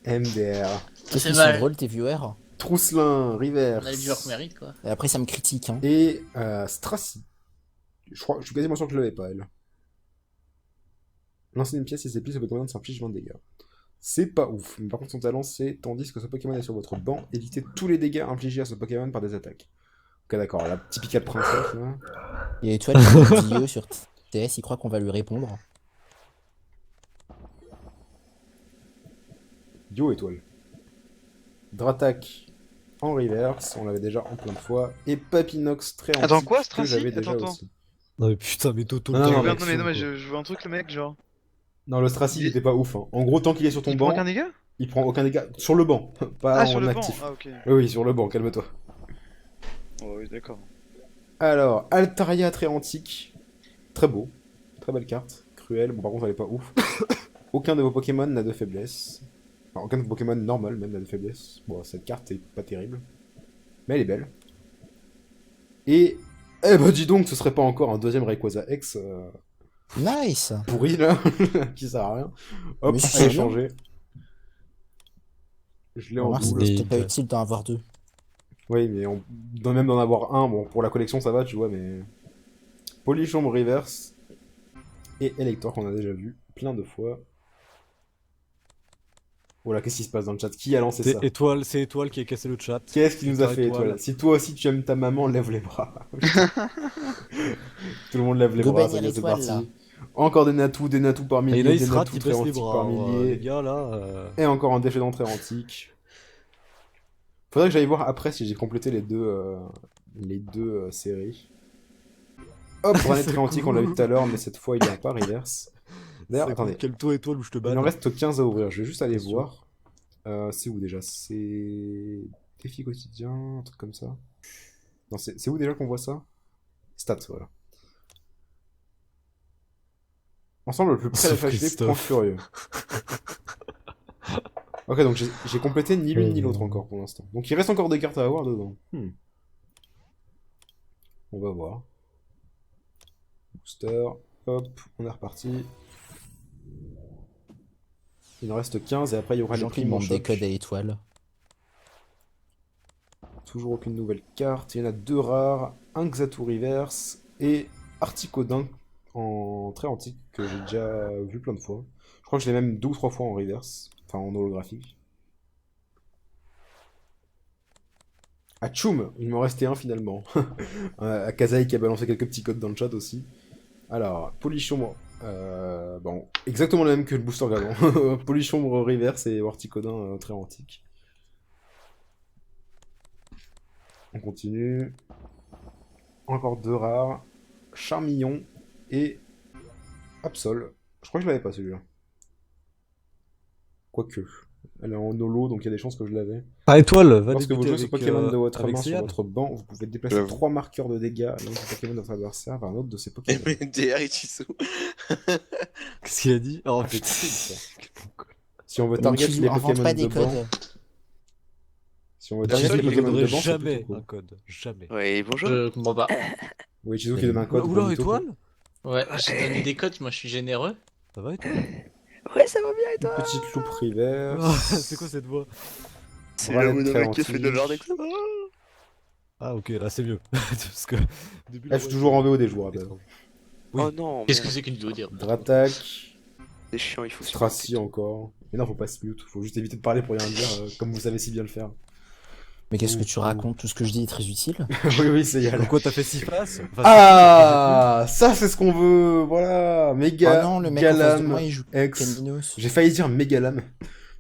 MDR. Qu'est-ce C'est qu'ils sont mal. drôles tes viewers. Trousselin, Rivers. On a le viewer mérite quoi. Et après ça me critique. Hein. Et Stracy. Je suis quasiment sûr que je l'avais pas, elle. Lancer une pièce et ses pieds, ce Pokémon s'inflige 20 dégâts. C'est pas ouf, mais par contre son talent c'est, tandis que ce Pokémon est sur votre banc, évitez tous les dégâts infligés à ce Pokémon par des attaques. Ok d'accord, la petite piquade princesse là. Il y a étoile qui est vieux sur TS, il croit qu'on va lui répondre. Yo étoile. Dratak en reverse, on l'avait déjà en plein de fois. Et Papinox très antique Attends, quoi, que Stracy? j'avais déjà Attends, aussi. Non mais putain, mais Toto. Non, non, Non, non, mais mec, non, mais quoi. je veux un truc, le mec, genre. Non, le Stracy il était pas ouf. Hein. En gros, tant qu'il est sur ton Il prend banc, aucun dégât? il prend aucun dégât. Sur le banc, pas Ah, en sur le banc. actif. Ah, ok. Oui, oui, sur le banc, calme-toi. Oh, oui, d'accord. Alors, Altaria très antique. Très beau. Très belle carte. Cruelle. Bon, par contre, elle est pas ouf. Aucun de vos Pokémon n'a de faiblesse. Enfin, aucun de vos Pokémon normal même n'a de faiblesse. Bon, cette carte est pas terrible. Mais elle est belle. Et... Eh bah dis donc, ce serait pas encore un deuxième Rayquaza X Nice. pourri là, qui sert à rien. Hop, Mais si, allez c'est bien. changer. Je l'ai en Remarque, double. c'était pas utile d'en avoir deux. Oui, mais même d'en avoir un, bon, pour la collection ça va, tu vois, mais... Polichombre Reverse et Elector qu'on a déjà vu plein de fois. Voilà, qu'est-ce qui se passe dans le chat? Qui a lancé ça? C'est Étoile qui a cassé le chat. Qu'est-ce qui nous a fait Étoile. Étoile? Si toi aussi tu aimes ta maman, lève les bras. Tout le monde lève les Go bras, bannir ça y est, c'est Étoile, parti. là. Encore des natous par Et milliers, il y en a des Israt natous qui très baisse les antiques bras. par Les milliers. gars là. Et encore un déchet d'entrée antique. Faudrait que j'aille voir après si j'ai complété les deux séries. Hop, Branette très antique, on l'a vu tout à l'heure, mais cette fois il est pas reverse. D'ailleurs, attendez, Calme-toi Étoile ou je te il banne. en reste 15 à ouvrir, je vais juste aller Bien sûr. voir. C'est où déjà? C'est... Défi quotidien, un truc comme ça. Non, c'est où déjà qu'on voit ça? Stats, voilà. Ensemble le plus près de Sauf FHD, Christophe. point furieux. Ok, donc j'ai complété ni l'une ni l'autre encore pour l'instant. Donc il reste encore des cartes à avoir dedans. On va voir. Booster, hop, on est reparti. Il en reste 15 et après il y aura Les les gens qui primes en demandent des choc. codes à étoile. Toujours aucune nouvelle carte. Il y en a deux rares, un Xatu Reverse et Articodin en très antique que j'ai déjà vu plein de fois. Je crois que je l'ai même 2 ou 3 fois en reverse, enfin en holographique. Atchoum, il m'en restait un finalement. Kazai qui a balancé quelques petits codes dans le chat aussi. Alors, Polichombre, bon, exactement le même que le booster galant. Polichombre Reverse et Articodin très antique. On continue. Encore deux rares. Charmillon et Absol. Je crois que je l'avais pas celui-là. Quoique. Elle est en holo, donc il y a des chances que je l'avais. Ah, étoile, va Lorsque vous débuter jouez ce avec, Pokémon de votre avec main sur Seyal. votre banc, vous pouvez déplacer J'avoue. 3 marqueurs de dégâts l'un des Pokémon de votre adversaire vers un autre de ses Pokémon. DR Ichizu. Qu'est-ce qu'il a dit? Oh putain. Si on veut Donc target tu les inventes Pokémon pas de des banc, codes. si on veut Chizu, target les il Pokémon de donnerait banc, c'est jamais plutôt un cool. code. Jamais. Ouais, bonjour. Je comprends pas. Oui, Chizu qui donne un code. Oula, pour Mito. étoile? Ouais, j'ai donné des codes, moi je suis généreux. Ça va, étoile? Ouais, ça va bien et Une petite loupe river. Ah, c'est quoi cette voix? C'est Voilà, le très Mononoke qui a fait de anti. l'ordre avec ça. Ah, ok, là c'est mieux. Parce que. Début, Elle fait toujours en VOD, je vous rappelle. Oui. Oh non, Qu'est-ce que merde. c'est qu'une vidéo dire Dratak, C'est chiant, il faut se Stracy encore. Mais non, faut pas se mute, faut juste éviter de parler pour rien dire, comme vous savez si bien le faire. Mais qu'est-ce que tu racontes? Tout ce que je dis est très utile. Oui, oui, c'est Yal. Pourquoi t'as fait 6 faces? Enfin, Ah, ça c'est ce qu'on veut, voilà. Méga Oh non, le mec en face de Galam moi, il joue X. Caminos. J'ai failli dire Megalam.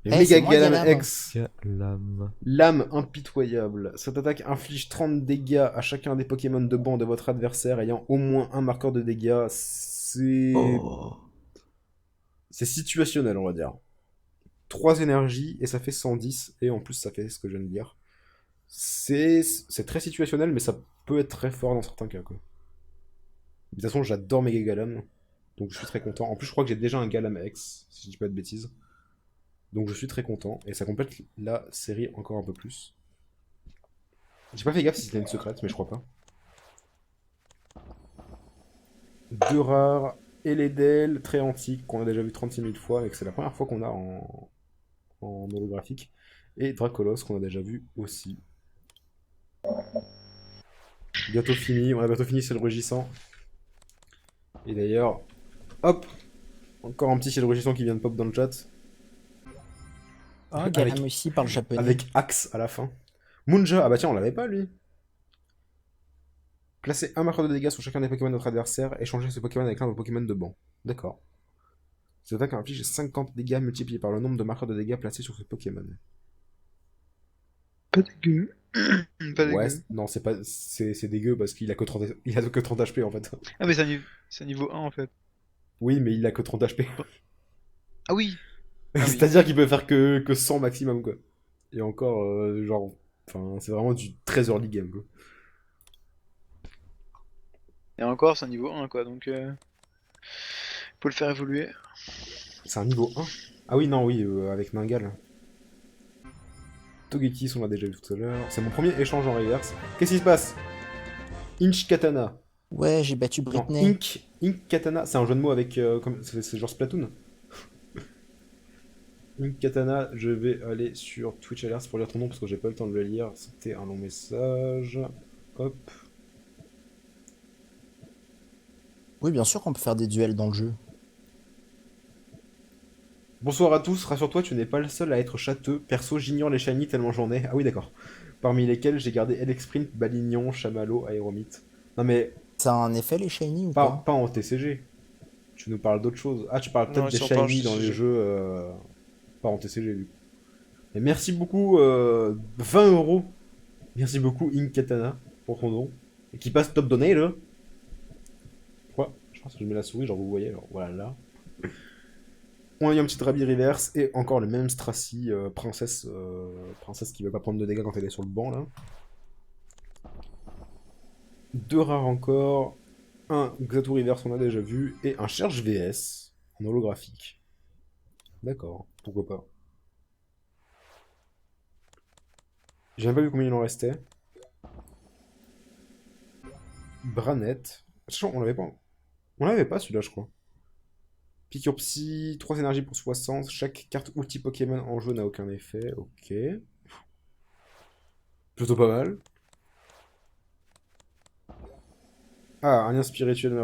Eh, Méga c'est moi, Galam Galam. X. Lame. Lame impitoyable. Cette attaque inflige 30 dégâts à chacun des Pokémon de banc de votre adversaire ayant au moins un marqueur de dégâts. C'est... Oh. C'est situationnel, on va dire. 3 énergies et ça fait 110. Et en plus, ça fait ce que je viens de dire. C'est très situationnel, mais ça peut être très fort dans certains cas, quoi. De toute façon, j'adore Mega Galam. Donc je suis très content. En plus, je crois que j'ai déjà un Galam X, si je dis pas de bêtises. Donc je suis très content. Et ça complète la série encore un peu plus. J'ai pas fait gaffe si c'était une secrète, mais je crois pas. 2 rares. Eledel, très antique, qu'on a déjà vu 36 000 fois, et que c'est la première fois qu'on a en holographique. Et Dracolos, qu'on a déjà vu aussi. Bientôt fini, on a bientôt fini, c'est le rugissant. Et d'ailleurs, hop, encore un petit ciel rugissant qui vient de pop dans le chat. Ah, Galam aussi parle japonais. Avec Axe à la fin. Munja, ah bah tiens, on l'avait pas lui. Placez un marqueur de dégâts sur chacun des Pokémon de notre adversaire et changez ce Pokémon avec l'un de vos Pokémon de banc. D'accord. Cette attaque inflige 50 dégâts multipliés par le nombre de marqueurs de dégâts placés sur ce Pokémon. Pas dégueu. Pas dégueu. Ouais, non, c'est pas, c'est dégueu parce qu'il a que 30, il a que 30 HP en fait. Ah, mais c'est un niveau 1 en fait. Oui, mais il a que 30 HP. Ah oui. Ah oui. C'est-à-dire qu'il peut faire que 100 maximum, quoi. Et encore, genre, enfin, c'est vraiment du très early game, quoi. Et encore, c'est un niveau 1 quoi, donc faut le faire évoluer. C'est un niveau 1. Ah oui, non, oui, avec Ningal. Togekiss, on l'a déjà vu tout à l'heure. C'est mon premier échange en reverse. Qu'est-ce qui se passe? Inch Katana. Ouais, j'ai battu Non, Britney. Ink Katana, c'est un jeu de mots avec... c'est genre Splatoon. Ink Katana, je vais aller sur Twitch Alerts pour lire ton nom parce que j'ai pas eu le temps de le lire. C'était un long message. Hop. Oui, bien sûr qu'on peut faire des duels dans le jeu. Bonsoir à tous, rassure-toi, tu n'es pas le seul à être châteux. Perso, j'ignore les shiny tellement j'en ai. Ah oui, d'accord. Parmi lesquels j'ai gardé Elexprint, Balignon, Chamallow, Aéromite. Non mais, Ça a un effet les shiny ou pas, pas? pas en TCG. Tu nous parles d'autre chose. Ah, tu parles Non, peut-être des si on parle shiny dans les TCG. jeux... pas en TCG, du coup. Et merci beaucoup, 20 €. Merci beaucoup, Ink Katana, pour ton don. Et qui passe top donné, là. Quoi? Je pense que je mets la souris, genre vous voyez, alors voilà là. On a eu un petit Rabi reverse et encore le même Stracy, princesse qui veut pas prendre de dégâts quand elle est sur le banc là. 2 rares encore, un Xatu reverse on a déjà vu et un Cherche VS en holographique. D'accord, pourquoi pas. J'ai même pas vu combien il en restait. Branette. Attention, on l'avait pas. On l'avait pas celui-là, je crois. Piqûre Psy, 3 énergies pour 60. Chaque carte outil Pokémon en jeu n'a aucun effet. Ok. Plutôt pas mal. Ah, un lien spirituel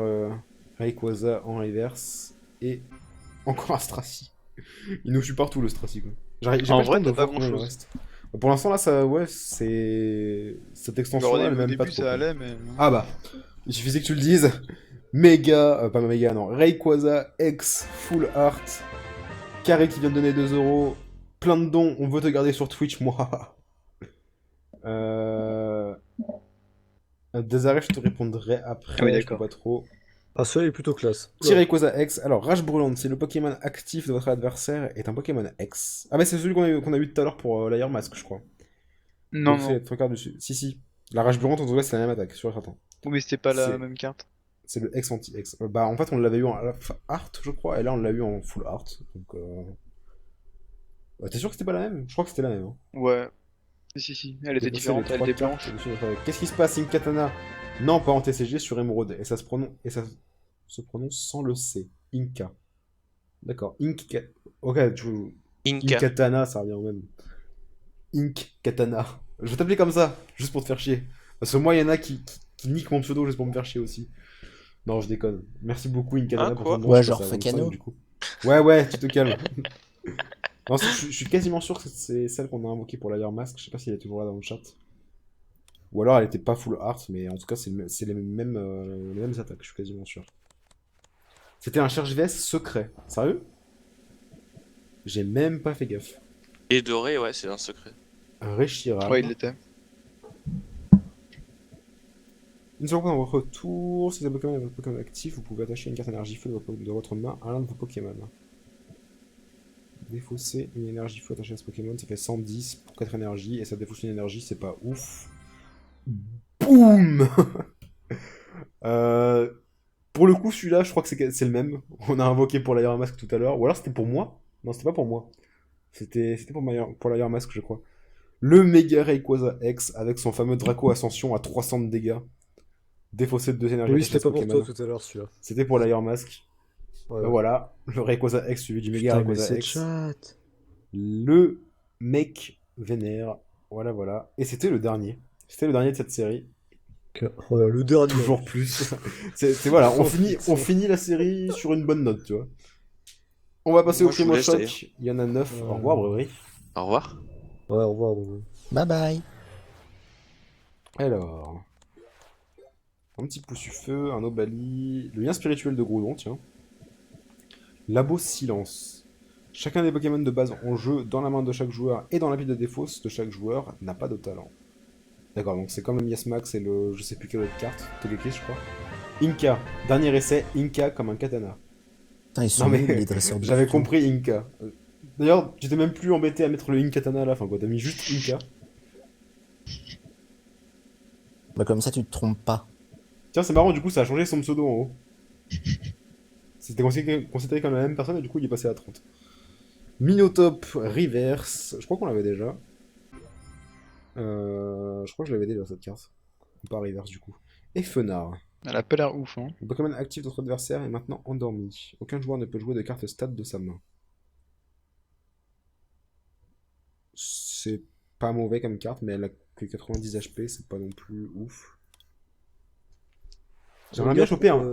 Rayquaza en reverse. Et encore un Stracy. Il nous suit partout le Stracy, quoi. J'ai En pas vrai, le temps de t'as pas voir combien il en grand-chose. reste. Pour l'instant, là, ça, ouais, c'est... Cette extension-là, elle est Au même pas début trop. ça quoi. allait, mais. Ah bah, il suffisait que tu le dises. Méga, pas méga, non. Rayquaza X Full Art. Carré qui vient de donner 2 €. Plein de dons, on veut te garder sur Twitch, moi. Des arrêts, je te répondrai après, Ah oui, je d'accord. peux pas trop. Ah, celui-là est plutôt classe. Rayquaza X. Alors, Rage Brûlante, c'est le Pokémon actif de votre adversaire, est un Pokémon X. Ah, mais c'est celui qu'on a eu tout à l'heure pour l'Air Mask, je crois. Non, Donc, non. c'est trois quarts dessus. Si, si. La Rage Brûlante, en tout cas, c'est la même attaque, sûr et certain. Oui, mais c'était pas la C'est- même carte. C'est le X anti-X. Bah, en fait, on l'avait eu en art, je crois, et là, on l'a eu en full art. Donc, t'es sûr que c'était pas la même? Je crois que c'était la même. Hein. Ouais. Si. Elle était Défausser les différente, elle trois était cartes blanche. au-dessus de votre attaque. Qu'est-ce qui se passe, Inkatana? Non, pas en TCG, sur Emerald. Et ça se prononce sans le C. Inka. D'accord. Ok, Inca. Inkatana, ça revient au même. Katana. Je vais t'appeler comme ça, juste pour te faire chier. Parce que moi, il y en a qui niquent mon pseudo juste pour me faire chier aussi. Non, je déconne. Merci beaucoup, Inkatana, Hein, pour quoi ton nom. Ouais, Je genre passe à Fakano. Wilson, du coup. Ouais, tu te calmes. Non, je suis quasiment sûr que c'est celle qu'on a invoquée pour l'Air Mask. Je sais pas si elle est toujours là dans le chat. Ou alors elle était pas full art, mais en tout cas, c'est les mêmes attaques, je suis quasiment sûr. C'était un cherche VS secret. Sérieux? J'ai même pas fait gaffe. Et doré, ouais, c'est un secret. Un Reshiram. Ouais, il l'était. Une seconde dans votre tour, si vous avez Pokémon et votre Pokémon actif, vous pouvez attacher une carte énergie feu de votre main à l'un de vos Pokémon. Défausser une énergie feu attachée à ce Pokémon, ça fait 110 pour 4 énergies, et ça défausse une énergie, c'est pas ouf. Boum. Pour le coup, celui-là, je crois que c'est le même. On a invoqué pour l'Air Mask tout à l'heure. Ou alors c'était pour moi? Non, c'était pas pour moi. C'était pour l'Air Mask, je crois. Le Mega Rayquaza X avec son fameux Draco Ascension à 300 de dégâts. Défaussé de 2 énergies. Oui, attachées à c'était ce pas pour Pokémon. toi tout à l'heure, celui-là. C'était pour l'Air Mask. Ouais, Ben ouais. voilà, le Rayquaza X suivi du Mega Putain, mais Rayquaza c'est X. chat. Le mec vénère. Voilà. Et c'était le dernier. C'était le dernier de cette série. Ouais, le dernier. Toujours plus. Voilà, on finit la série sur une bonne note, tu vois. On va passer Moi, au je vous Primo laisse, d'ailleurs. Choc. Il y en a 9. Au revoir, Bréverie. Au revoir. Ouais, au revoir. ouais. Bye bye. Alors. Un petit Poussu-Feu, un Obali. Le lien spirituel de Groudon, tiens. Labo Silence. Chacun des Pokémon de base en jeu dans la main de chaque joueur et dans la pile de défausse de chaque joueur n'a pas de talent. D'accord, donc c'est comme le Miasmax et le je sais plus quelle autre carte, Togekiss je crois. Inka, dernier essai, Inka comme un katana. Putain, ils sont Non mais nuls, les dresseurs de j'avais Pikachu. compris Inka. D'ailleurs, tu t'es même plus embêté à mettre le Inkatana à la fin quoi, t'as mis juste Inka. Bah, comme ça, tu te trompes pas. Tiens, c'est marrant, du coup ça a changé son pseudo en haut. C'était considéré comme la même personne et du coup il est passé à 30. Minotop Reverse, je crois qu'on l'avait déjà. Je crois que je l'avais déjà cette carte. Pas Reverse du coup. Et Fenard. Elle a pas l'air ouf, hein. Le Pokémon actif de votre adversaire est maintenant endormi. Aucun joueur ne peut jouer de carte stat de sa main. C'est pas mauvais comme carte, mais elle a que 90 HP, c'est pas non plus ouf. J'aimerais bien choper un...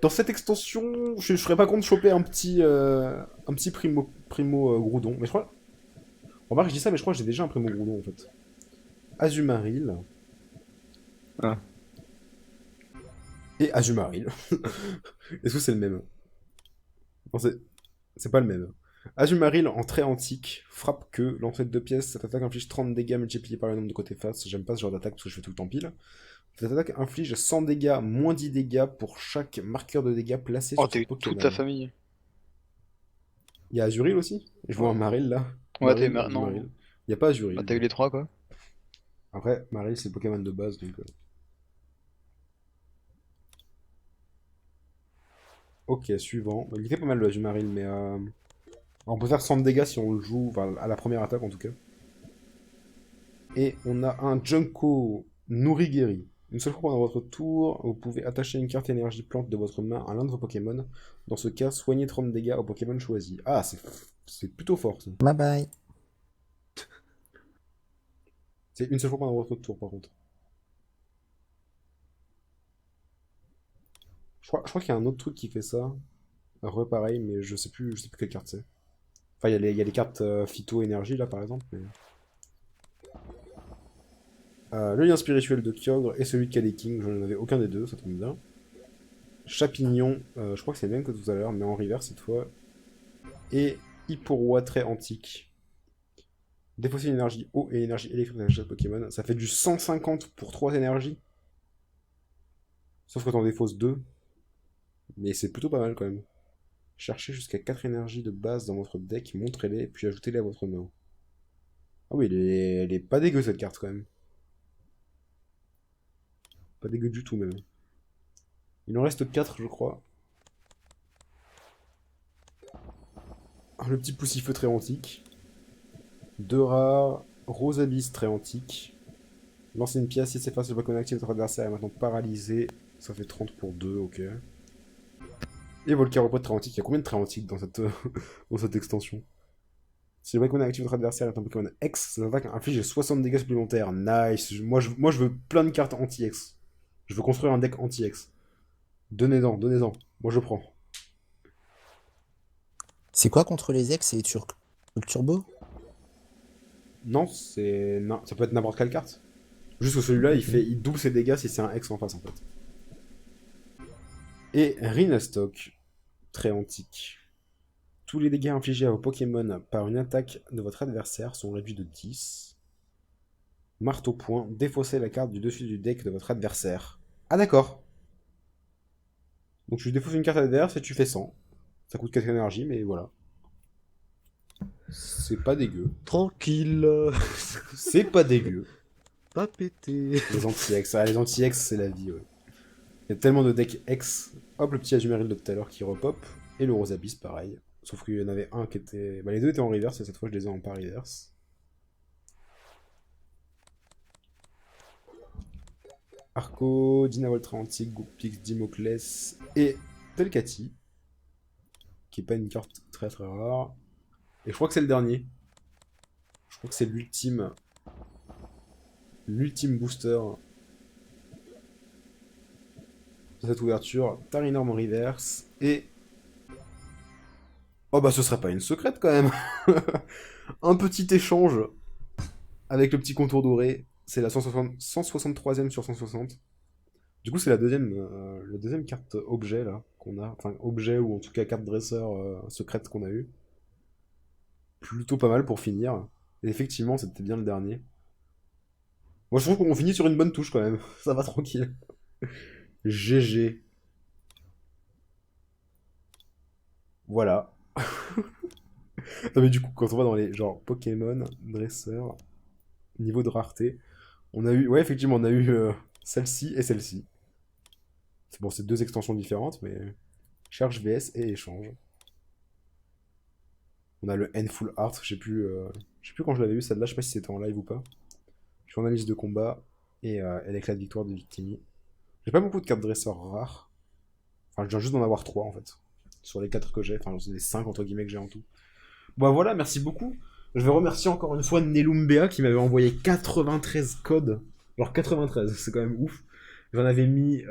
Dans cette extension, je serais pas contre de choper un petit primo Groudon. Mais je crois... Remarque, je dis ça, mais je crois que j'ai déjà un primo Groudon en fait. Azumarill. Ah. Et Azumarill. Est-ce que c'est le même? Non, c'est pas le même. Azumarill en très antique, frappe que, l'entrée de 2 pièces, cette attaque inflige 30 dégâts multipliés par le nombre de côtés face. J'aime pas ce genre d'attaque parce que je fais tout le temps pile. Cette attaque inflige 100 dégâts, moins 10 dégâts pour chaque marqueur de dégâts placé Oh, sur t'as ce eu Pokémon. toute ta famille. Il y a Azurill aussi? Je vois un Marill là. Ouais, Marill, non. Azumarill. Il y a pas Azurill. Bah, t'as eu les 3 quoi. Après, Marill c'est le Pokémon de base donc. Ok, suivant. Il était pas mal le Azumarill, mais on peut faire 100 de dégâts si on le joue, enfin, à la première attaque en tout cas. Et on a un Junko Nourigiri. Une seule fois pendant votre tour, vous pouvez attacher une carte énergie plante de votre main à l'un de vos Pokémon. Dans ce cas, soignez 30 dégâts au Pokémon choisi. Ah, c'est plutôt fort ça. Bye bye. C'est une seule fois pendant votre tour par contre. Je crois qu'il y a un autre truc qui fait ça. Pareil, mais je sais plus quelle carte c'est. Enfin, il y a les cartes Phyto Énergie là par exemple. Mais... le lien spirituel de Kyogre et celui de Kaleking, je n'en avais aucun des deux, ça tombe bien. Chapignon, je crois que c'est le même que tout à l'heure, mais en reverse cette fois. Et Hipporoi très antique. Défausser une énergie eau et énergie électrique d'un chaque Pokémon. Ça fait du 150 pour 3 énergies. Sauf que t'en défausses 2. Mais c'est plutôt pas mal quand même. Cherchez jusqu'à 4 énergies de base dans votre deck, montrez-les, puis ajoutez-les à votre main. Ah oui, elle est pas dégueu cette carte quand même. Pas dégueu du tout même. Il en reste 4 je crois. Le petit poussifeu très antique. 2 rares. Rose Abyss très antique. Lancer une pièce, si c'est face au Pokémon actif, votre adversaire est maintenant paralysé. Ça fait 30 pour 2, ok. Et Volcaropod très antique. Il y a combien de très antiques dans cette, dans cette extension? Si le Pokémon actif, votre adversaire est un Pokémon X, cette attaque inflige 60 dégâts supplémentaires. Nice. Moi je veux plein de cartes anti-X. Je veux construire un deck anti-X. Donnez-en, donnez-en. Moi je prends. C'est quoi contre les ex? C'est le turbo? Non, c'est. Non, ça peut être n'importe quelle carte. Juste que celui-là, il double ses dégâts si c'est un X en face en fait. Et Rhinastock, très antique. Tous les dégâts infligés à vos Pokémon par une attaque de votre adversaire sont réduits de 10. Marteau point, défaussez la carte du dessus du deck de votre adversaire. Ah d'accord. Donc tu défausses une carte adverse et tu fais 100. Ça coûte 4 énergies, mais voilà. C'est pas dégueu. Tranquille. C'est pas dégueu. Pas pété. Les anti-X, les anti-X c'est la vie, ouais. Il y a tellement de decks X. Hop, le petit Azumarill de tout à l'heure qui repop. Et le Rose Abyss, pareil. Sauf qu'il y en avait un qui était... Bah, les deux étaient en reverse, et cette fois je les ai en pas reverse. Arco, Dinavoltra antique, Goopix, Dimoclès et Telkati. Qui est pas une carte très très rare. Et je crois que c'est le dernier. Je crois que c'est l'ultime... L'ultime booster... de cette ouverture. Tarinorm en reverse. Et... Oh bah ce serait pas une secrète quand même. Un petit échange avec le petit contour doré. C'est la 163ème sur 160. Du coup c'est la deuxième carte objet là qu'on a. Enfin objet ou en tout cas carte dresseur secrète qu'on a eu. Plutôt pas mal pour finir. Et effectivement c'était bien le dernier. Moi je trouve qu'on finit sur une bonne touche quand même. Ça va tranquille. GG. Voilà. Non mais du coup, quand on va dans les genre Pokémon, dresseur, niveau de rareté, on a eu, ouais effectivement, on a eu celle-ci et celle-ci. C'est bon, c'est deux extensions différentes, mais charge VS et échange. On a le N-Full Art, je sais plus quand je l'avais eu celle-là, je sais pas si c'était en live ou pas. Journaliste de combat et l'éclat de victoire de Victimi. J'ai pas beaucoup de cartes dresseurs rares. Enfin, je viens juste d'en avoir 3 en fait. Sur les 4 que j'ai, enfin c'est les 5 entre guillemets que j'ai en tout. Bon voilà, merci beaucoup. Je vais remercier encore une fois Nelumbea qui m'avait envoyé 93 codes. Genre 93, c'est quand même ouf. J'en avais mis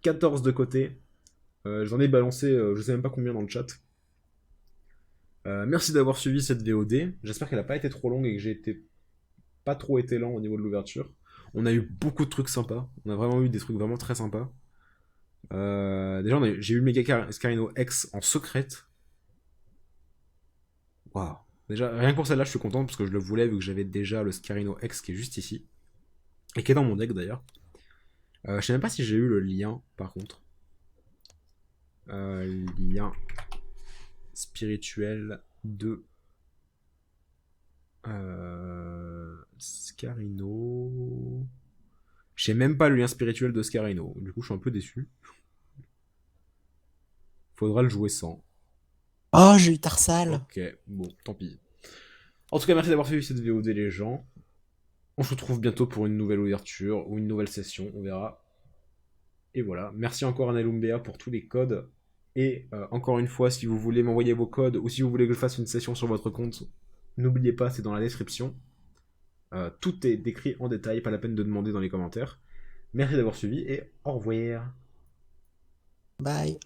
14 de côté. J'en ai balancé je sais même pas combien dans le chat. Merci d'avoir suivi cette VOD. J'espère qu'elle a pas été trop longue et que j'ai pas trop été lent au niveau de l'ouverture. On a eu beaucoup de trucs sympas. On a vraiment eu des trucs vraiment très sympas. Déjà, j'ai eu le Mega Scarino X en secrète. Waouh. Déjà, rien que pour celle-là, je suis content parce que je le voulais vu que j'avais déjà le Scarino X qui est juste ici. Et qui est dans mon deck d'ailleurs. Je sais même pas si j'ai eu le lien par contre. Lien spirituel de Scarino. J'ai même pas le lien spirituel de Scarino. Du coup, je suis un peu déçu. Faudra le jouer sans. Oh, j'ai eu Tarsal. Ok, bon, tant pis. En tout cas, merci d'avoir suivi cette VOD les gens. On se retrouve bientôt pour une nouvelle ouverture ou une nouvelle session, on verra. Et voilà, merci encore à Nelumbea pour tous les codes. Et encore une fois, si vous voulez m'envoyer vos codes ou si vous voulez que je fasse une session sur votre compte, n'oubliez pas, c'est dans la description. Tout est décrit en détail, pas la peine de demander dans les commentaires. Merci d'avoir suivi et au revoir. Bye.